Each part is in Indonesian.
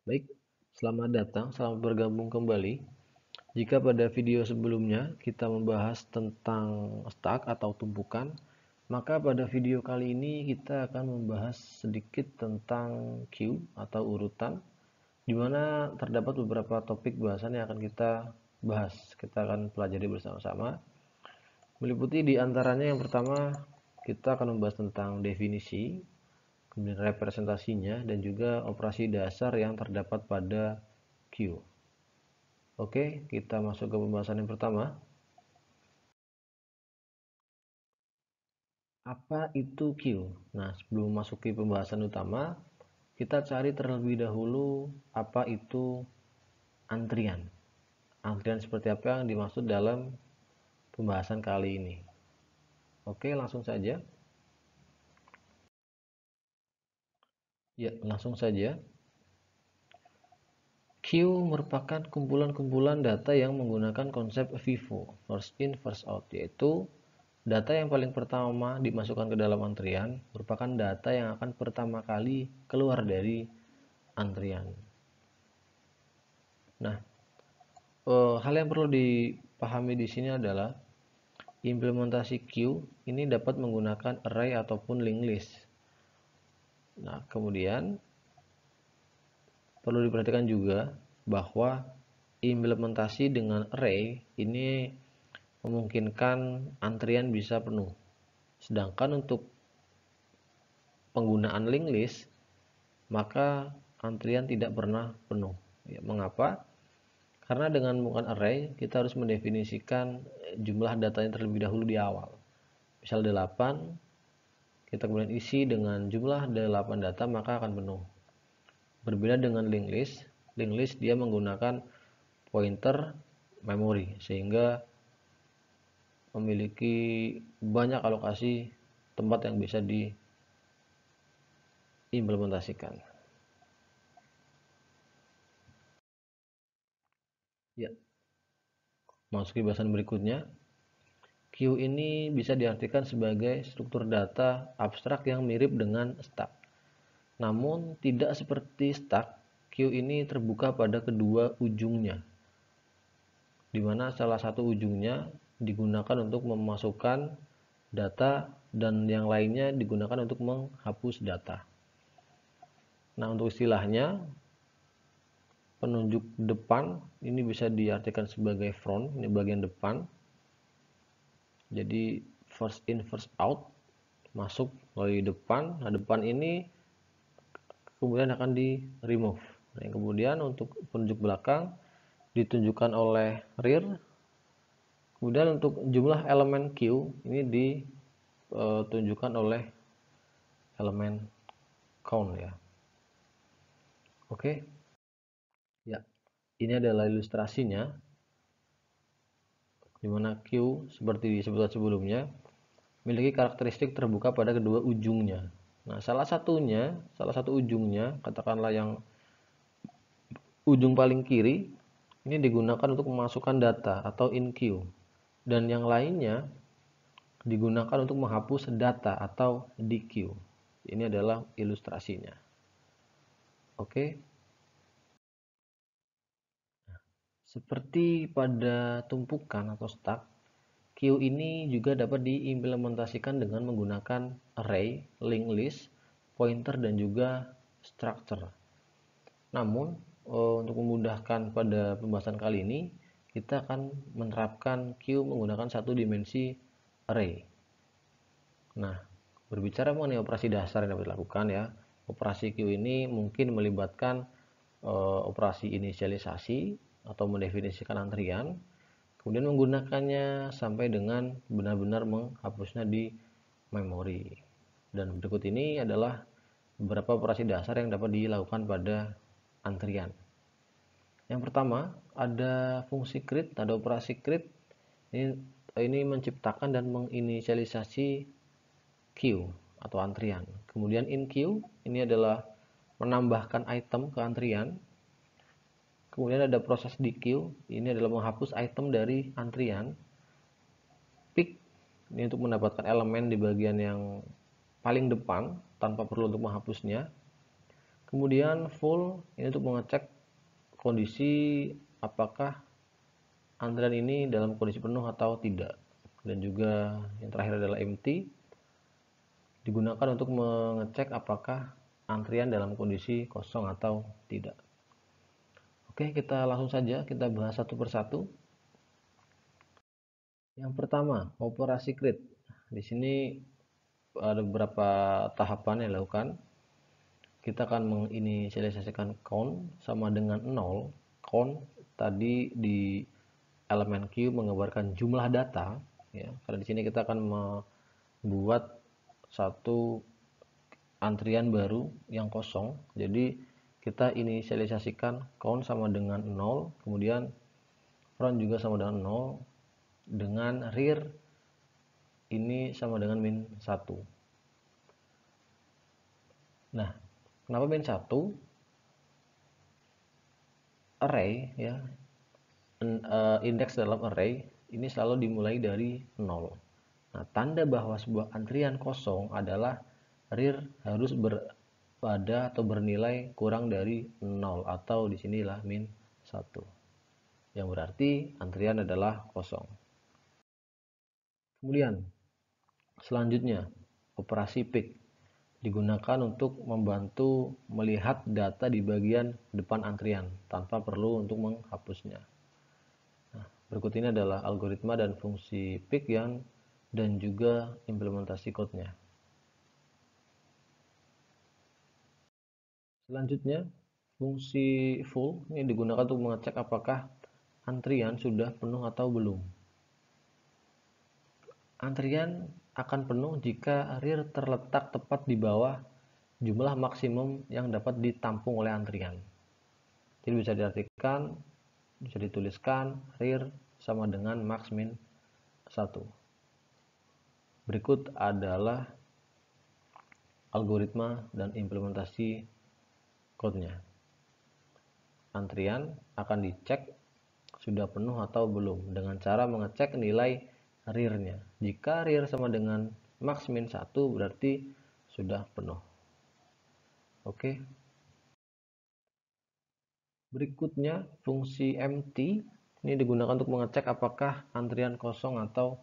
Baik, selamat datang, selamat bergabung kembali. Jika pada video sebelumnya kita membahas tentang stack atau tumpukan, maka pada video kali ini kita akan membahas sedikit tentang queue atau urutan, di mana terdapat beberapa topik bahasan yang akan kita bahas. Kita akan pelajari bersama-sama. Meliputi di antaranya yang pertama, kita akan membahas tentang definisi, kemudian representasinya, dan juga operasi dasar yang terdapat pada queue. Oke, kita masuk ke pembahasan yang pertama. Apa itu queue? Nah, sebelum masuki pembahasan utama, kita cari terlebih dahulu apa itu antrian. Antrian seperti apa yang dimaksud dalam pembahasan kali ini. Oke, langsung saja. Ya, langsung saja. Queue merupakan kumpulan-kumpulan data yang menggunakan konsep FIFO, first in, first out, yaitu data yang paling pertama dimasukkan ke dalam antrian merupakan data yang akan pertama kali keluar dari antrian. Nah, hal yang perlu dipahami di sini adalah implementasi queue ini dapat menggunakan array ataupun linked list. Nah, kemudian perlu diperhatikan juga bahwa implementasi dengan array ini memungkinkan antrian bisa penuh. Sedangkan untuk penggunaan linked list, maka antrian tidak pernah penuh. Ya, mengapa? Karena dengan menggunakan array, kita harus mendefinisikan jumlah datanya terlebih dahulu di awal. Misal 8, kita kemudian isi dengan jumlah 8 data, maka akan penuh. Berbeda dengan linked list dia menggunakan pointer memori, sehingga memiliki banyak alokasi tempat yang bisa diimplementasikan. Ya, masuk ke bahasan berikutnya. Queue ini bisa diartikan sebagai struktur data abstrak yang mirip dengan stack. Namun, tidak seperti stack, queue ini terbuka pada kedua ujungnya, di mana salah satu ujungnya digunakan untuk memasukkan data dan yang lainnya digunakan untuk menghapus data. Nah, untuk istilahnya, penunjuk depan ini bisa diartikan sebagai front, ini bagian depan. Jadi first in first out, masuk melalui depan. Nah, depan ini kemudian akan di remove. Nah, yang kemudian untuk penunjuk belakang ditunjukkan oleh rear. Kemudian untuk jumlah elemen queue ini ditunjukkan oleh elemen count ya. Oke. Ya. Ini adalah ilustrasinya, di mana queue seperti disebutkan sebelumnya memiliki karakteristik terbuka pada kedua ujungnya. Nah, salah satu ujungnya, katakanlah yang ujung paling kiri, ini digunakan untuk memasukkan data atau in queue. Dan yang lainnya digunakan untuk menghapus data atau di queue. Ini adalah ilustrasinya. Oke. Seperti pada tumpukan atau stack, queue ini juga dapat diimplementasikan dengan menggunakan array, linked list, pointer, dan juga structure. Namun, untuk memudahkan pada pembahasan kali ini, kita akan menerapkan queue menggunakan satu dimensi array. Nah, berbicara mengenai operasi dasar yang dapat dilakukan ya, operasi queue ini mungkin melibatkan operasi inisialisasi atau mendefinisikan antrian, kemudian menggunakannya sampai dengan benar-benar menghapusnya di memori. Dan berikut ini adalah beberapa operasi dasar yang dapat dilakukan pada antrian. Yang pertama, ada fungsi create, ada operasi create. Ini menciptakan dan menginisialisasi queue atau antrian. Kemudian in queue ini adalah menambahkan item ke antrian. Kemudian ada proses di queue, ini adalah menghapus item dari antrian. Pick ini untuk mendapatkan elemen di bagian yang paling depan tanpa perlu untuk menghapusnya. Kemudian full ini untuk mengecek kondisi apakah antrian ini dalam kondisi penuh atau tidak. Dan juga yang terakhir adalah empty, digunakan untuk mengecek apakah antrian dalam kondisi kosong atau tidak. Oke, kita langsung saja kita bahas satu persatu. Yang pertama, operasi create. Di sini ada beberapa tahapan yang dilakukan. Kita akan menginisialisasikan count sama dengan 0. Count tadi di elemen Q mengabarkan jumlah data, ya. Karena di sini kita akan membuat satu antrian baru yang kosong. Jadi kita inisialisasikan count sama dengan 0, kemudian front juga sama dengan 0, dengan rear ini sama dengan min 1. Nah, kenapa min 1? Array, ya, indeks dalam array ini selalu dimulai dari 0. Nah, tanda bahwa sebuah antrian kosong adalah rear harus berada atau bernilai kurang dari 0 atau disinilah min 1. Yang berarti antrian adalah kosong. Kemudian selanjutnya operasi pick digunakan untuk membantu melihat data di bagian depan antrian tanpa perlu untuk menghapusnya. Nah, berikut ini adalah algoritma dan fungsi pick dan juga implementasi code-nya. Selanjutnya, fungsi full ini digunakan untuk mengecek apakah antrian sudah penuh atau belum. Antrian akan penuh jika rear terletak tepat di bawah jumlah maksimum yang dapat ditampung oleh antrian. Jadi bisa diartikan, bisa dituliskan rear sama dengan max min 1. Berikut adalah algoritma dan implementasi code-nya. Antrian akan dicek sudah penuh atau belum dengan cara mengecek nilai rear-nya. Jika rear sama dengan max min 1 berarti sudah penuh. Oke. Berikutnya fungsi empty ini digunakan untuk mengecek apakah antrian kosong atau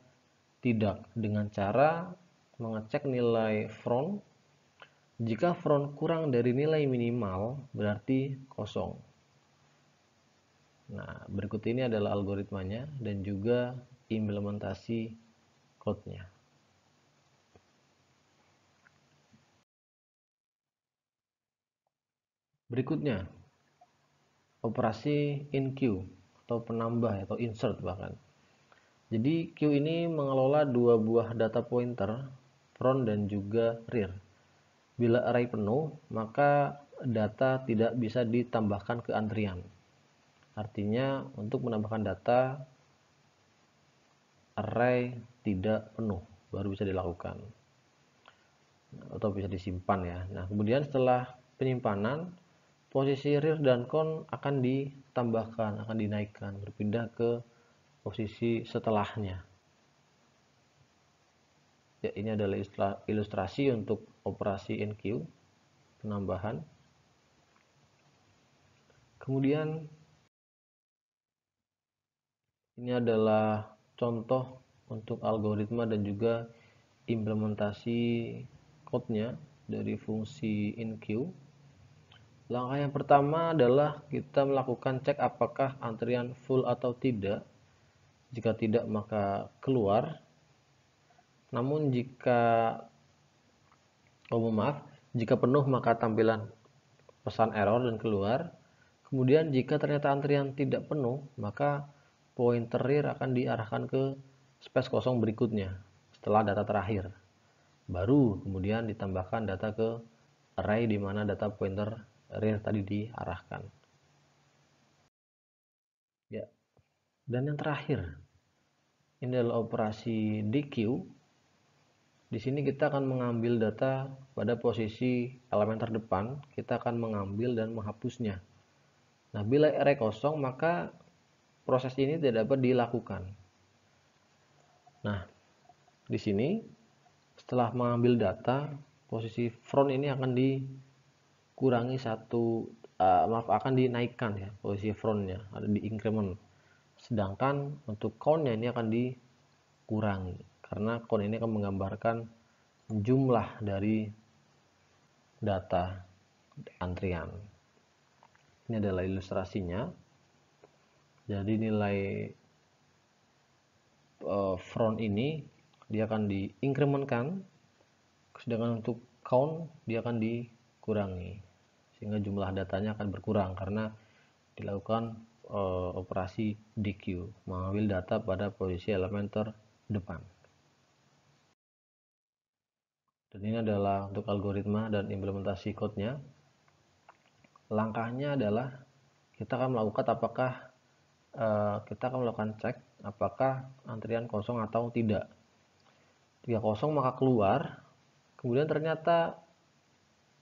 tidak dengan cara mengecek nilai front. Jika front kurang dari nilai minimal berarti kosong. Nah, berikut ini adalah algoritmanya dan juga implementasi code-nya. Berikutnya, operasi in queue atau penambah atau insert bahkan. Jadi queue ini mengelola dua buah data pointer, front dan juga rear. Bila array penuh, maka data tidak bisa ditambahkan ke antrian. Artinya, untuk menambahkan data, array tidak penuh, baru bisa dilakukan. Atau bisa disimpan ya. Nah, kemudian setelah penyimpanan, posisi rear dan count akan ditambahkan, akan dinaikkan, berpindah ke posisi setelahnya. Ya, ini adalah ilustrasi untuk operasi enqueue, penambahan. Kemudian ini adalah contoh untuk algoritma dan juga implementasi code-nya dari fungsi enqueue. Langkah yang pertama adalah kita melakukan cek apakah antrian full atau tidak. Jika tidak maka keluar. Namun jika jika penuh maka tampilan pesan error dan keluar. Kemudian jika ternyata antrian tidak penuh, maka pointer rear akan diarahkan ke space kosong berikutnya setelah data terakhir. Baru kemudian ditambahkan data ke array di mana data pointer rear tadi diarahkan. Ya. Dan yang terakhir, ini adalah operasi dequeue. Di sini kita akan mengambil data pada posisi elemen terdepan, kita akan mengambil dan menghapusnya. Nah, bila array kosong, maka proses ini tidak dapat dilakukan. Nah, di sini setelah mengambil data, posisi front ini akan dikurangi satu, maaf, akan dinaikkan ya posisi frontnya, ada di increment. Sedangkan untuk countnya ini akan dikurangi, karena count ini akan menggambarkan jumlah dari data antrian. Ini adalah ilustrasinya. Jadi nilai front ini dia akan diinkrementkan, sedangkan untuk count dia akan dikurangi, sehingga jumlah datanya akan berkurang karena dilakukan operasi DQ, mengambil data pada posisi elemen terdepan. Dan ini adalah untuk algoritma dan implementasi code-nya. Langkahnya adalah kita akan melakukan cek apakah antrian kosong atau tidak. Jika kosong maka keluar, kemudian ternyata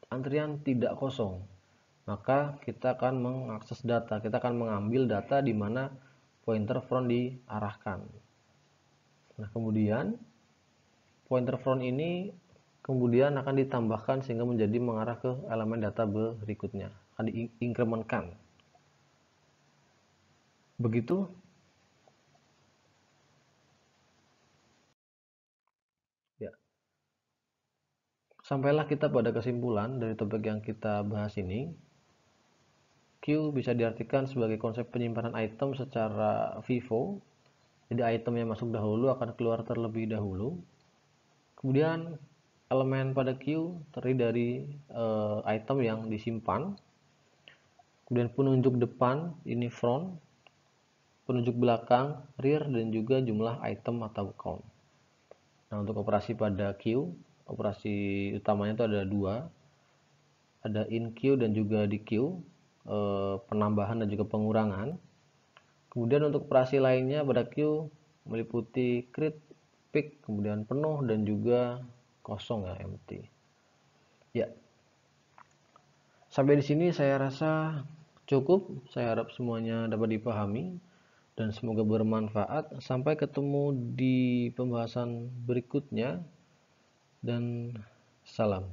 antrian tidak kosong, maka kita akan mengakses data, kita akan mengambil data di mana pointer front diarahkan. Nah, kemudian pointer front ini kemudian akan ditambahkan sehingga menjadi mengarah ke elemen data berikutnya, akan diinkrementkan. Begitu. Ya. Sampailah kita pada kesimpulan dari topik yang kita bahas ini. Queue bisa diartikan sebagai konsep penyimpanan item secara FIFO. Jadi item yang masuk dahulu akan keluar terlebih dahulu. Kemudian elemen pada queue terdiri dari item yang disimpan. Kemudian penunjuk depan ini front, penunjuk belakang rear, dan juga jumlah item atau count. Nah, untuk operasi pada queue, operasi utamanya itu ada dua, ada in queue dan juga di queue, penambahan dan juga pengurangan. Kemudian untuk operasi lainnya pada queue meliputi create, pick, kemudian penuh dan juga kosong ya, empty. Ya. Sampai di sini saya rasa cukup. Saya harap semuanya dapat dipahami dan semoga bermanfaat. Sampai ketemu di pembahasan berikutnya dan salam.